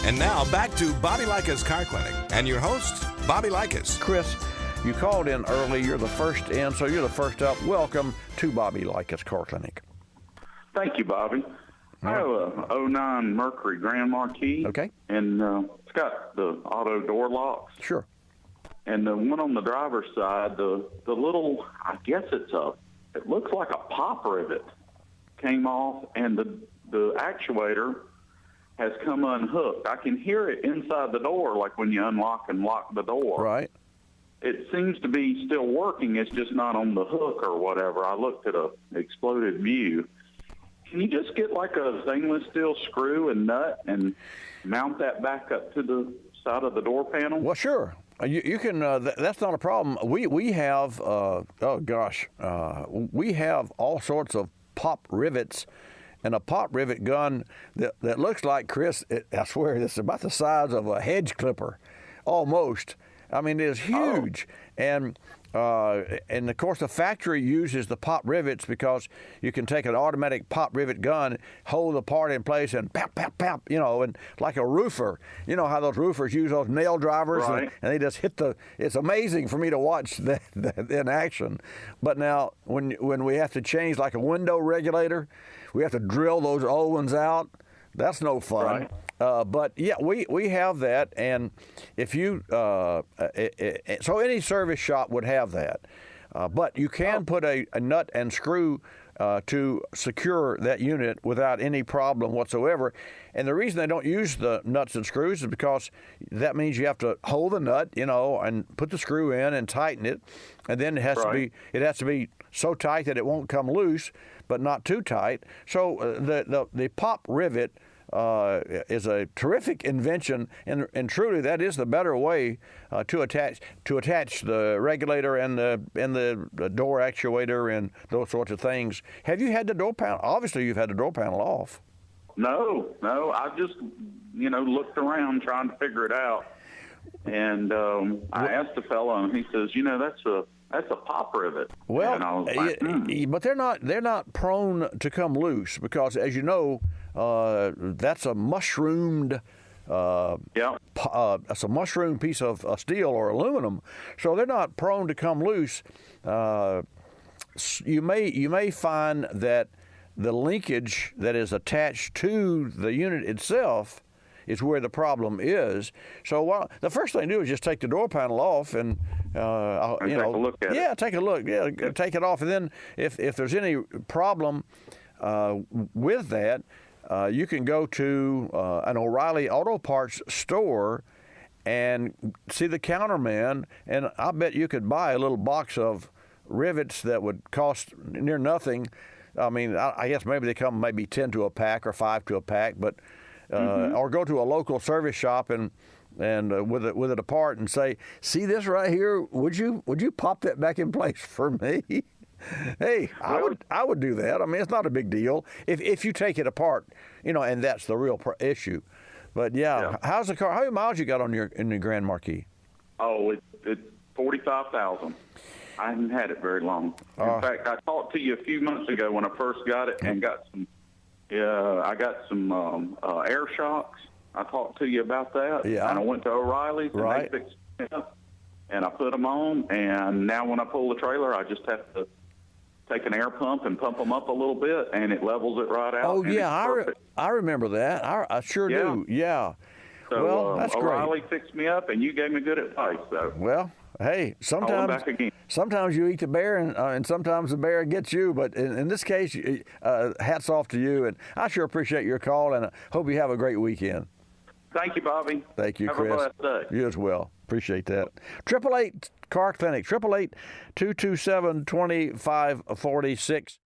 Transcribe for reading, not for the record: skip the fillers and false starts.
And now back to Bobby Likis Car Clinic and your host, Bobby Likis. Chris, you called in early. You're the first in, so you're the first up. Welcome to Bobby Likis Car Clinic. Thank you, Bobby. I have a '09 Mercury Grand Marquis. Okay. And it's got the auto door locks. Sure. And the one on the driver's side, the little, I guess it looks like a pop rivet came off, and the actuator has come unhooked. I can hear it inside the door, like when you unlock and lock the door. Right. It seems to be still working. It's just not on the hook or whatever. I looked at a exploded view. Can you just get like a stainless steel screw and nut and mount that back up to the side of the door panel? Well, sure. You can. That's not a problem. We have. We have all sorts of pop rivets, and a pop rivet gun that looks like, Chris, I swear, it's about the size of a hedge clipper, almost. I mean, it is huge, and of course the factory uses the pop rivets because you can take an automatic pop rivet gun, hold the part in place, and pap, pap, pap, and like a roofer. You know how those roofers use those nail drivers, right. and they just hit it's amazing for me to watch that in action. But now when we have to change like a window regulator, we have to drill those old ones out. That's no fun. Right. But yeah, we have that, and if you so any service shop would have that, but you can put a nut and screw to secure that unit without any problem whatsoever. And the reason they don't use the nuts and screws is because that means you have to hold the nut, and put the screw in and tighten it, and then it has to be so tight that it won't come loose, but not too tight. So the pop rivet is a terrific invention, and truly that is the better way to attach the regulator and the door actuator and those sorts of things. Have you had the door panel? Obviously, you've had the door panel off. No. I just looked around trying to figure it out, and I asked the fellow, and he says, that's a pop rivet. Well, and I was like, but they're not prone to come loose because, as you know, that's a mushroomed. That's a mushroom piece of steel or aluminum, so they're not prone to come loose. You may find that the linkage that is attached to the unit itself is where the problem is. So the first thing to do is just take the door panel off and take a look at it. Yeah, take a look. Yeah, take it off, and then if there's any problem with that, you can go to an O'Reilly Auto Parts store and see the counterman, and I bet you could buy a little box of rivets that would cost near nothing. I mean, I guess maybe they come 10 to a pack or 5 to a pack, but or go to a local service shop and with it apart and say, "See this right here? Would you pop that back in place for me?" Hey, I would do that. I mean, it's not a big deal if you take it apart, and that's the real issue. But yeah, how's the car? How many miles you got in the Grand Marquis? Oh, it's 45,000. I haven't had it very long. In fact, I talked to you a few months ago when I first got it and got some. I got some air shocks. I talked to you about that. Yeah. And I went to O'Reilly's and right. they fixed it up. And I put them on, and now when I pull the trailer, I just have to take an air pump and pump them up a little bit, and it levels it right out. Oh, yeah, I remember that. I sure do. Yeah. So well, that's O'Reilly great. fixed me up, and you gave me good advice. So. Well, hey, back again. sometimes you eat the bear, and sometimes the bear gets you. But in this case, hats off to you, and I sure appreciate your call, and I hope you have a great weekend. Thank you, Bobby. Thank you, Have Chris. a blessed day. You as well. Appreciate that. 888 Car Clinic, 888-227-2546.